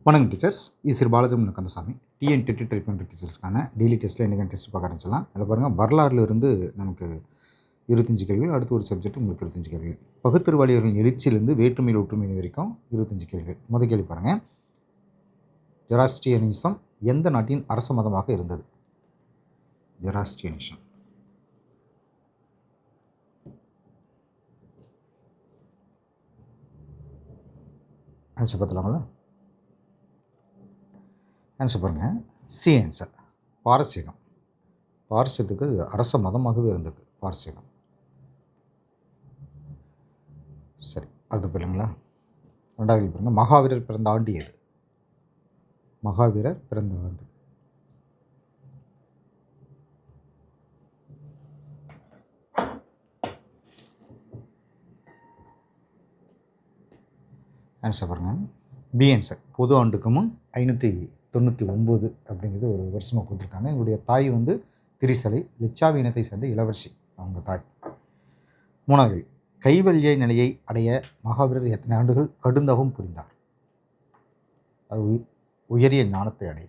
வணக்கம் டீச்சர்ஸ். இது Balasubramanian Kandasamy. TNTT treatment டீச்சர்ஸ்க்கான டெய்லி டெஸ்ட்டில் இன்றைக்கி டெஸ்ட் பார்க்க ஆரம்பிச்சலாம். அதில் பாருங்கள், வரலாறுல இருந்து நமக்கு 25 கேள்விகள், அடுத்து ஒரு சப்ஜெக்ட் உங்களுக்கு 25 கேள்விகள். பகுத்தறிவாளியர்களின் எழுச்சியிலிருந்து வேற்றுமையில் ஒற்றுமை வரைக்கும் 25 கேள்விகள். முதல் கேள்வி பாருங்கள், ஜெராஸ்ட்ரியனிசம் எந்த நாட்டின் அரச மதமாக இருந்தது? ஜெராஸ்ட்ரியனிசம் ஆன்சர் பார்த்துலாங்களா? ஆன்சர் பாருங்கள், சி ஆன்சர் பாரசீகம். பாரசீகத்துக்கு அரச மதமாகவே இருந்திருக்கு பாரசீகம். சரி, அடுத்து போயிடுங்களா? ரெண்டாவது பாருங்கள், மகாவீரர் பிறந்த ஆண்டு எது? மகாவீரர் பிறந்த ஆண்டு ஆன்சர் பாருங்கள், பி ஆன்சர் பொது ஆண்டுக்கு முன் 599 அப்படிங்கிறது ஒரு வருஷமாக கொடுத்துருக்காங்க. எங்களுடைய தாய் வந்து திரிசலை, லிச்சாவி இனத்தை சேர்ந்த இளவரசி அவங்க தாய். மூணாவது, கைவல்ய நிலையை அடைய மகாவீரர் எத்தனை ஆண்டுகள் கடுந்தகம் புரிந்தார்? அது உயரிய ஞானத்தை அடைய.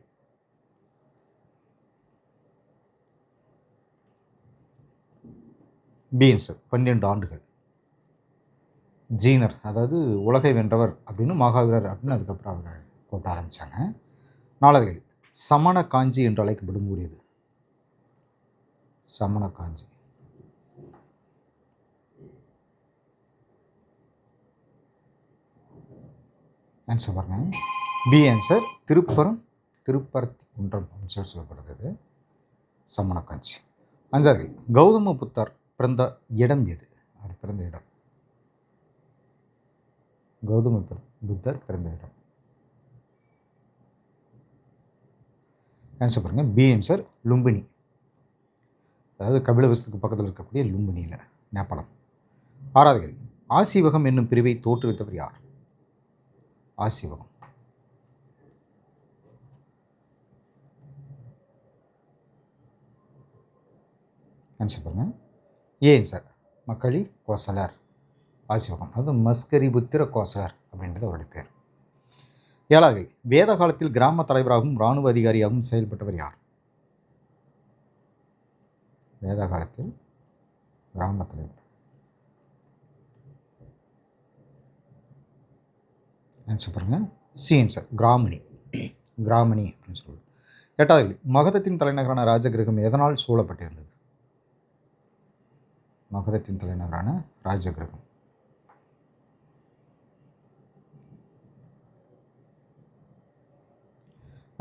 பி ஆன்சர் 12 ஆண்டுகள். ஜீனர், அதாவது உலகை வென்றவர் அப்படின்னு மகாவீரர் அப்படின்னு அதுக்கப்புறம் அவரை கூட்ட ஆரம்பித்தாங்க. நாலாவது, சமண காஞ்சி என்று அழைக்கப்படும் ஊர் எது? சமண காஞ்சி. ஆன்சர் பாருங்க, பி ஆன்சர் திருப்பரத்தி குன்றம் அப்படின்னு சொல்லப்படுறது சமண காஞ்சி. அஞ்சாவது, கௌதம புத்தர் பிறந்த இடம் எது? அவர் பிறந்த இடம், கௌதம புத்தர் பிறந்த இடம். ஆன்சர் பாருங்கள், பி ஆன்சர் லும்பினி, அதாவது கபிலவஸ்துக்கு பக்கத்தில் இருக்கக்கூடிய லும்பினியில், நேபாளம். ஆறாவது, ஆசீவகம் என்னும் பிரிவை தோற்றுவித்தவர் யார்? ஆசீவகம். ஆன்சர் பாருங்கள், ஏ ஆன்சர் மக்களி கோசலர். ஆசீவகம் அது மஸ்கரி புத்திர கோசலர் அப்படின்றது அவருடைய பேர். ஏழாவது, வேத காலத்தில் கிராம தலைவராகவும் இராணுவ அதிகாரியாகவும் செயல்பட்டவர் யார்? வேத காலத்தில் கிராம தலைவர். ஆன்சர் பாருங்க, சி ஆன்சர் கிராமணி. கிராமணி அப்படின்னு சொல்லுவது. எட்டாவது, மகதத்தின் தலைநகரான ராஜகிரகம் எதனால் சூழப்பட்டிருந்தது? மகதத்தின் தலைநகரான ராஜகிரகம்.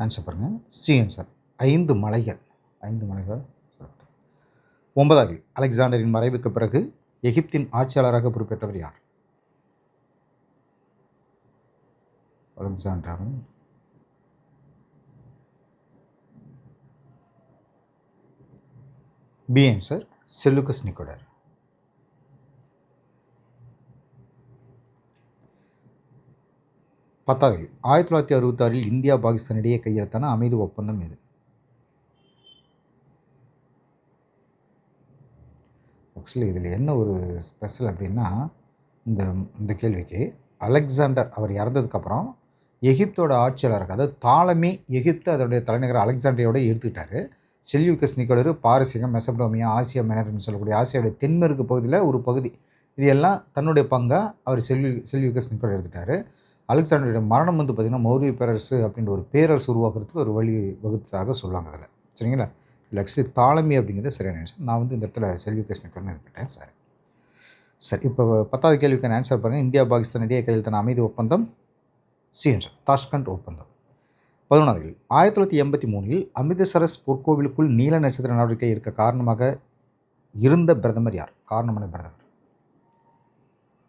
ஆன்சர் பாருங்கள், சி ஆன்சர் 5 மலைகள். 5 மலைகள். ஒன்பதாவது, அலெக்சாண்டரின் மறைவுக்கு பிறகு எகிப்தின் ஆட்சியாளராக பொறுப்பேற்றவர் யார்? Alexander. B answer Seleucus Nicator. பத்தாவது, 1966 இந்தியா பாகிஸ்தான் இடையே கையெழுத்தான அமைதி ஒப்பந்தம் எது? ஆக்சுவலி இதில் என்ன ஒரு ஸ்பெஷல் அப்படின்னா, இந்த கேள்விக்கு அலெக்சாண்டர் அவர் இறந்ததுக்கப்புறம் எகிப்தோட ஆட்சியாளருக்கு, அதாவது தாலமி எகிப்து அதனுடைய தலைநகர் அலெக்சாண்டரியோட எடுத்துக்கிட்டார். செல்யூக்கஸ் நிக்கோடர் பாரசீகம், மெசபடோமியா, ஆசியா மைனர்னு சொல்லக்கூடிய ஆசியாவுடைய தென்மேற்கு பகுதியில் ஒரு பகுதி, இது எல்லாம் தன்னுடைய பங்காக அவர் செல்யூக்கஸ் நிக்கோடர் எடுத்துட்டார். அலெக்சாண்டருடைய மரணம் வந்து பார்த்திங்கன்னா மௌரிய பேரரசு அப்படின்ற ஒரு பேரரசு உருவாக்குறதுக்கு ஒரு வழி வகுத்ததாக சொல்லுவாங்க அதில். சரிங்களா? இல்லை ஆக்சுவலி தாலமி அப்படிங்கிறது சரியான ஆன்சர். நான் வந்து இந்த இடத்துல செல்யூக்கஸ் நிக்கோடர்னு இருப்பேன். சரி, இப்போ 10வது கேள்விக்கான ஆன்சர் பாருங்கள், இந்தியா பாகிஸ்தான் இடையே கையெழுத்தான அமைதி ஒப்பந்தம் சி ஆன்சர் தாஷ்கண்ட் ஒப்பந்தம். 11வது, 1983 அமிர்தசரஸ் பொற்கோவிலுக்குள் நீல நட்சத்திர நடவடிக்கை எடுக்க காரணமாக இருந்த பிரதமர் யார்? காரணமான பிரதமர்,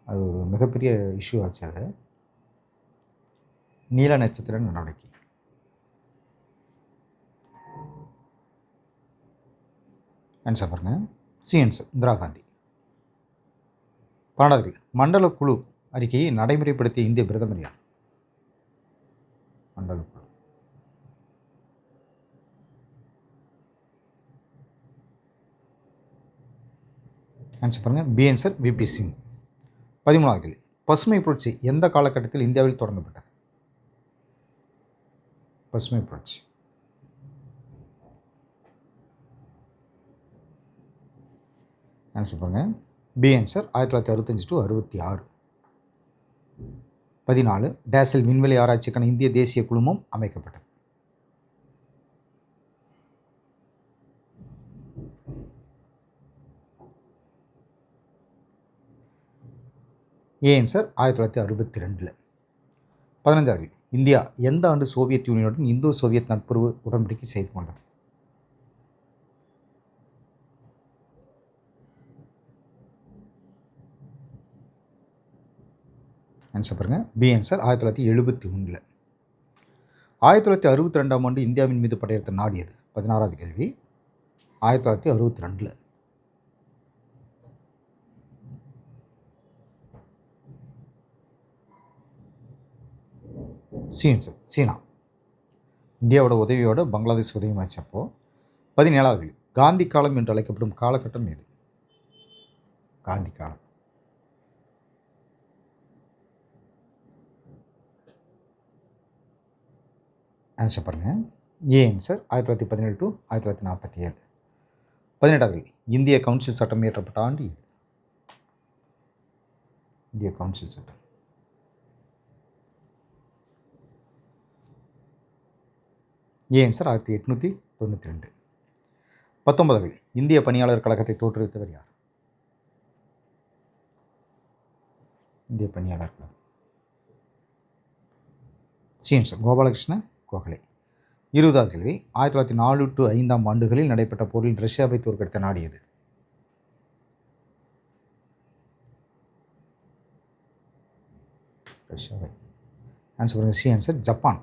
அது ஒரு மிகப்பெரிய இஷ்யூ ஆச்சு. அது நீல நட்சத்திர நடவடிக்கை. ஆன்சர் பாருங்க, சி ஆன்சர் இந்திரா காந்தி. 12வது, மண்டல குழு அறிக்கையை நடைமுறைப்படுத்திய இந்திய பிரதமர் யார்? மண்டல குழு. ஆன்சர் பாருங்க, பி ஆன்சர் விபி சிங். 13வது, பசுமை புரட்சி எந்த காலகட்டத்தில் இந்தியாவில் தொடங்கப்பட்டது? பசுமை புரட்சி. ஆன்சர் பாருங்கள். B answer 1965 to 66. 14 டேஸில் விண்வெளி ஆராய்ச்சிக்கான இந்திய தேசிய குழுமம் அமைக்கப்பட்டது. A answer 1962. 15 இந்தியா எந்த ஆண்டு சோவியத் யூனியனுடன் இந்தோ சோவியத் நட்புறவு உடன்படிக்கை செய்து கொண்டது? ஆன்சர் பாருங்கள். B answer 1971. 1962ஆம் ஆண்டு இந்தியாவின் மீது படையெடுத்த நாடு எது? 16வது கேள்வி. 1962. சி ஆன்சர் சீனா. இந்தியாவோட உதவியோடு பங்களாதேஷ் உதவி வச்சப்போ. 17வது காந்தி காலம் என்று அழைக்கப்படும் காலகட்டம் எது? காந்தி காலம். ஆன்சர் பாருங்கள். A answer 1917 to 1947. 18வது இந்திய கவுன்சில் சட்டம் இயற்றப்பட்ட ஆண்டு இது. இந்திய கவுன்சில் சட்டம். A answer 1892. 19வது இந்திய பணியாளர் கழகத்தை தோற்றுவித்தவர் யார்? இந்திய பணியாளர் கழகம். C answer Gopalakrishna Gokhale. 20வது கேள்வி. 1904 to 5ஆம் ஆண்டுகளில் நடைபெற்ற போரில் ரஷ்யாவை தோற்கடித்த நாடு எது? ரஷ்யாவை. ஆன்சர் பாருங்கள். C answer Japan.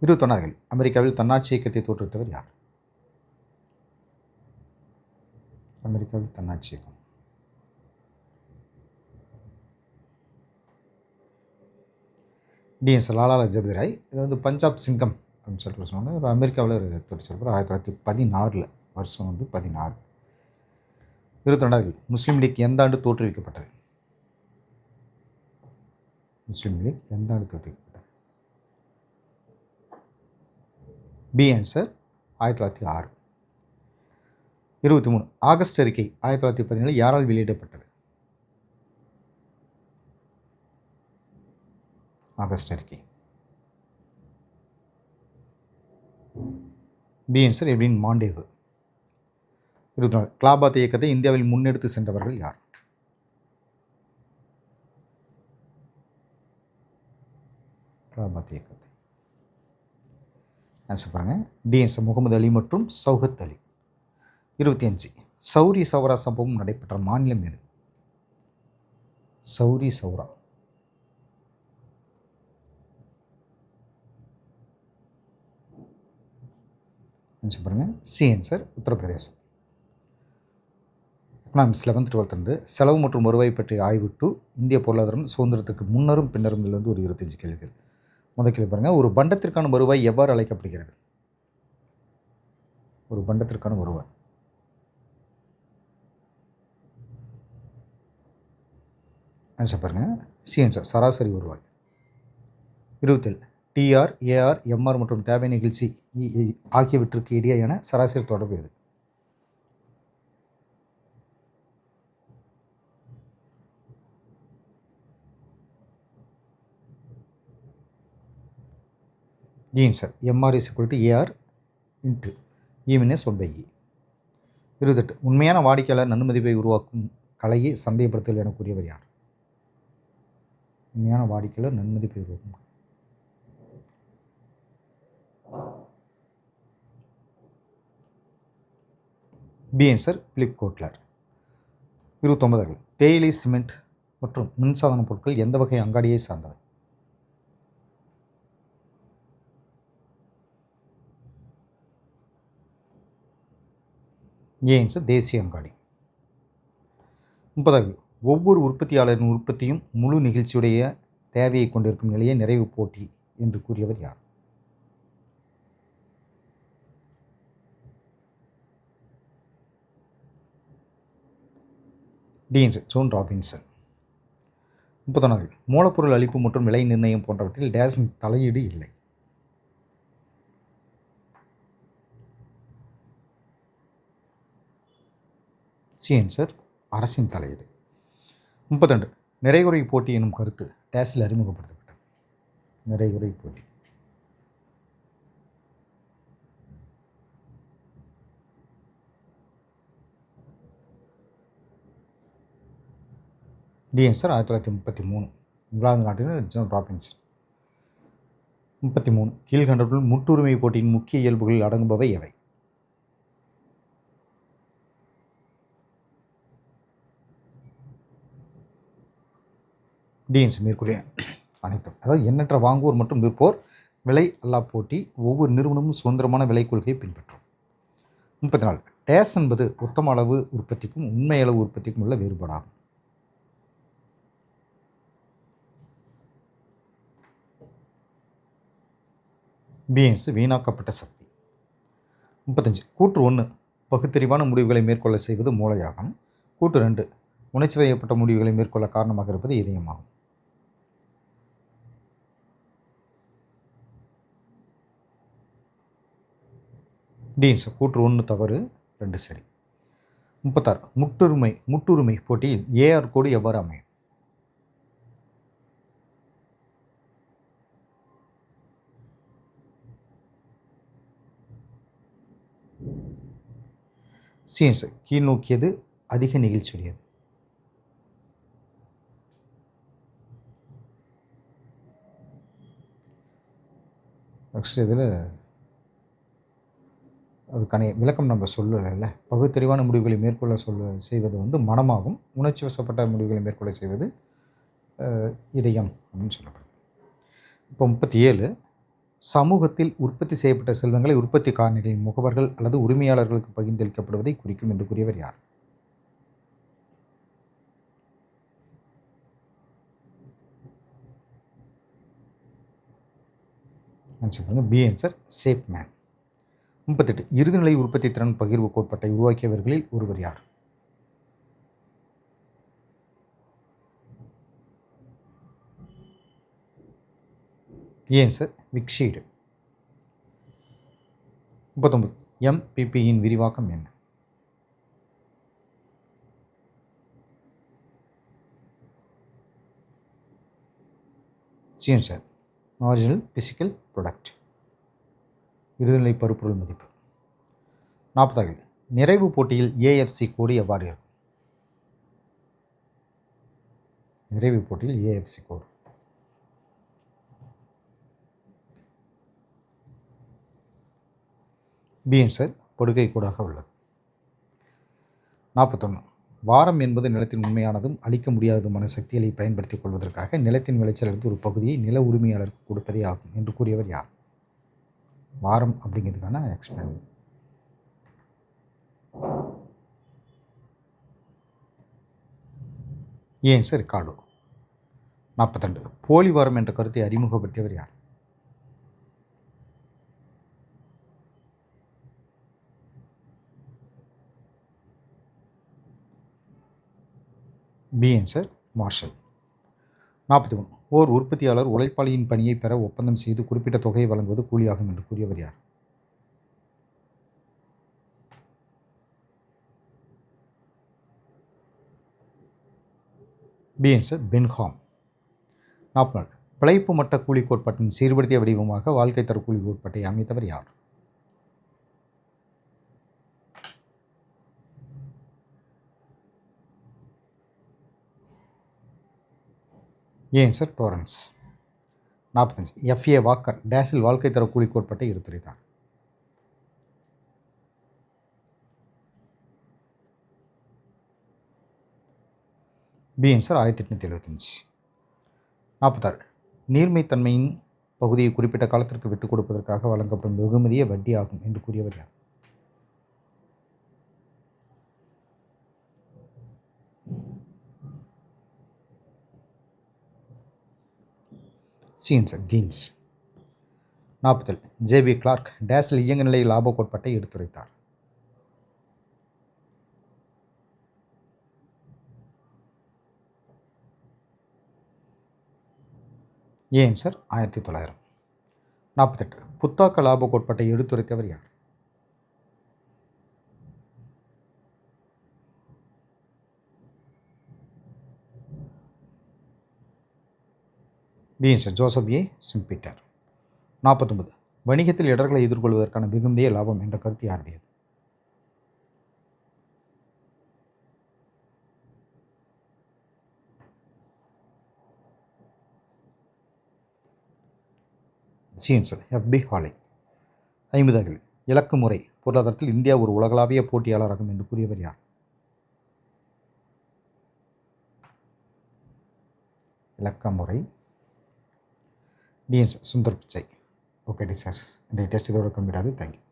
21வது அமெரிக்காவில் தன்னாட்சி இயக்கத்தை தோற்றுவித்தவர் யார்? அமெரிக்காவில் தன்னாட்சி இயக்கம். டிஎன்எஸ் லாலா லஜபதி ராய். இது பஞ்சாப் சிங்கம் அப்படின்னு சொல்லிட்டு சொல்லுவாங்க. ஒரு அமெரிக்காவில் ஒரு தோற்றுச்சிருப்பார் 1916. வருஷம் 16. 22வது முஸ்லீம் லீக் எந்த ஆண்டு தோற்றுவிக்கப்பட்டது? முஸ்லீம் லீக் எந்த ஆண்டு தோற்றுவிக்கப்பட்டது? B answer 1906. 23 ஆகஸ்ட் அறிக்கை 1917 யாரால் வெளியிடப்பட்டது? ஆகஸ்ட் அறிக்கை. B answer Edwin Montagu. 24 Khilafat இயக்கத்தை இந்தியாவில் முன்னெடுத்து சென்றவர்கள் யார்? கிலாபாத் இயக்கத்தை. ஆன்சர் பாருங்கள். டி ஆன்சர் முகமது அலி மற்றும் சௌகத் அலி. 25 சௌரி சௌரா சம்பவம் நடைபெற்ற மாநிலம் எது? சௌரி சௌரா. ஆன்சர் பாருங்கள். C answer Uttar Pradesh. Economics 11th 12th செலவு மற்றும் வருவாய் பற்றிய ஆய்வு டு இந்திய பொருளாதாரம் சுதந்திரத்துக்கு முன்னரும் பின்னரும் இதில் ஒரு 25 கேள்விகள். முதல் கேள்வி பாருங்கள். ஒரு பண்டத்திற்கான வருவாய் எவ்வாறு அழைக்கப்படுகிறது? ஒரு பண்டத்திற்கான வருவாய். ஆன்சர் பாருங்கள். சி ஆன்சர் சராசரி வருவாய். 27 டிஆர், ஏஆர், எம்ஆர் மற்றும் தேவை நிகழ்ச்சி ஆகியவற்றுக்கு இடையேயான சராசரி தொடர்பு எது? D answer MR is equal to AR into E-1/E. 28 உண்மையான வாடிக்கையாளர் நன்மதிப்பை உருவாக்கும் கலையை சந்தைப்படுத்தல் என கூறியவர் யார்? உண்மையான வாடிக்கையாளர் நன்மதிப்பை உருவாக்கும். B answer Philip Kotler. 29 தேயிலை, சிமெண்ட் மற்றும் மின்சாதன பொருட்கள் எந்த வகை அங்காடியை சார்ந்தவை? ஏ ஆன்சர் தேசிய அங்காடி. 30 ஒவ்வொரு உற்பத்தியாளரின் உற்பத்தியும் முழு நிகழ்ச்சியுடைய தேவையை கொண்டிருக்கும் நிலையை நிறைவு போட்டி என்று கூறியவர் யார்? D answer zone Robinson. 31 மூலப்பொருள் அளிப்பு மற்றும் விலை நிர்ணயம் போன்றவற்றில் டேஸின் தலையீடு இல்லை. சி ஆன்சர் அரசின் தலையீடு. 32 நிறைகுறை போட்டி எனும் கருத்து டேஸில் அறிமுகப்படுத்தப்பட்டது. நிறைகுறை போட்டி. டி ஆன்சர் 1933 இங்கிலாந்து நாட்டின் ஜான் ராபின்சன். 33 கீழ்கண்டவற்றுள் முட்டுரிமை போட்டியின் முக்கிய இயல்புகளில் அடங்குபவை எவை? டி ஆன்சர் மேற்கூறிய அனைத்தும். அதாவது எண்ணற்ற வாங்குவோர் மற்றும் விற்போர், விலை அல்லா போட்டி, ஒவ்வொரு நிறுவனமும் சுதந்திரமான விலை கொள்கையை பின்பற்றும். 34 டேஸ் என்பது உத்தம அளவு உற்பத்திக்கும் உண்மை அளவு உற்பத்திக்கும் உள்ள வேறுபாடாகும். பி ஆன்சர் வீணாக்கப்பட்ட சக்தி. 35 கூற்று 1 பகுத்தறிவான முடிவுகளை மேற்கொள்ள செய்வது மூளையாகும். கூற்று 2 உணர்ச்சி வயப்பட்ட முடிவுகளை மேற்கொள்ள காரணமாக இருப்பது இதயமாகும். டி ஆன்சர் கூற்று 1 தவறு, 2 சரி. 36 முட்டுரிமை போட்டியில் ஏஆர் கோடு எவ்வாறு அமையும்? சி ஆன்சர் கீழ் நோக்கியது, அதிக நெகிழ்ச்சியுடையது. நெக்ஸ்ட் இதில் அதுக்கான விளக்கம் நம்ம சொல்லலைல்ல. பகுத்தறிவான முடிவுகளை மேற்கொள்ள செய்வது மனமாகும். உணர்ச்சி வசப்பட்ட முடிவுகளை மேற்கொள்ள செய்வது இதயம் அப்படின்னு சொல்லப்படுது. இப்போ 37 சமூகத்தில் உற்பத்தி செய்யப்பட்ட செல்வங்களை உற்பத்தி காரணிகளின் முகவர்கள் அல்லது உரிமையாளர்களுக்கு பகிர்ந்தளிக்கப்படுவதை குறிக்கும் என்று கூறியவர் யார்? ஆன்சர் பண்ணுங்க. B answer Chapman. 38 இறுதிநிலை உற்பத்தி திறன் பகிர்வு கோட்பாட்டை உருவாக்கியவர்களில் ஒருவர் யார்? ஆன்சர் விக்ஷீடு. 39 எம்பிபியின் விரிவாக்கம் என்ன? C answer marginal physical product, இறுதிநிலை பருப்பொருள் மதிப்பு. 40 நிறைவு போட்டியில் ஏஎஃப்சி கோடு எவ்வாறு இருக்கும்? நிறைவு போட்டியில் ஏஎஃப்சி கோடு. பி ஆன்சர் படுகை கோடாக உள்ளது. 41 வாரம் என்பது நிலத்தின் உண்மையானதும் அழிக்க முடியாததுமான சக்திகளை பயன்படுத்திக் கொள்வதற்காக நிலத்தின் விளைச்சலிருந்து ஒரு பகுதியை நில உரிமையாளருக்கு கொடுப்பதே ஆகும் என்று கூறியவர் யார்? வாரம் அப்படிங்கிறதுக்கான எக்ஸ்பிளைன். Answer Ricardo. 42 போலி வாரம் என்ற கருத்தை அறிமுகப்படுத்தியவர் யார்? B answer marshal. 43 ஓர் உற்பத்தியாளர் உழைப்பாளியின் பணியை பெற ஒப்பந்தம் செய்து குறிப்பிட்ட தொகையை வழங்குவது கூலியாகும் என்று கூறியவர் யார்? B answer Benham. 44 பிழைப்பு மட்ட கூலி கோட்பாட்டின் சீர்படுத்திய வடிவமாக வாழ்க்கை தர கூலி கோட்பாட்டை அமைத்தவர் யார்? ஆன்சர் டோரன்ஸ். 45 எஃப்ஏ வாக்கர் டேஸில் வாழ்க்கை தர கூலி கோட்பாட்டை எடுத்துரைத்தார்? B answer 1875. 46 நீர்மைத்தன்மையின் பகுதியை குறிப்பிட்ட காலத்திற்கு விட்டுக் கொடுப்பதற்காக வழங்கப்படும் வெகுமதியே வட்டி ஆகும் என்று கூறியவர் யார்? C answer Keynes. 47 JB Clark டேஸில் இயங்குநிலை லாப கோட்பாட்டை எடுத்துரைத்தார்? ஆன்சர் 1900. 48 புத்தாக்க லாப கோட்பாட்டை எடுத்துரைத்தவர் யார்? பி ஆன்சர் ஜோசப் ஏ சிம்பீட்டர். 49 வணிகத்தில் இடர்களை எதிர்கொள்வதற்கான மிகுந்திய லாபம் என்ற கருத்து யாருடையது? சி ஆன்சர் எஃப்பி ஹாலே. 50 இலக்கு முறை பொருளாதாரத்தில் இந்தியா ஒரு உலகளாவிய போட்டியாளராகும் என்று கூறியவர் யார்? இலக்க முறை D answer Sundar Pichai. Okay teachers, இன்றைய டெஸ்ட் இதோட கம்மிடாது. தேங்க்யூ.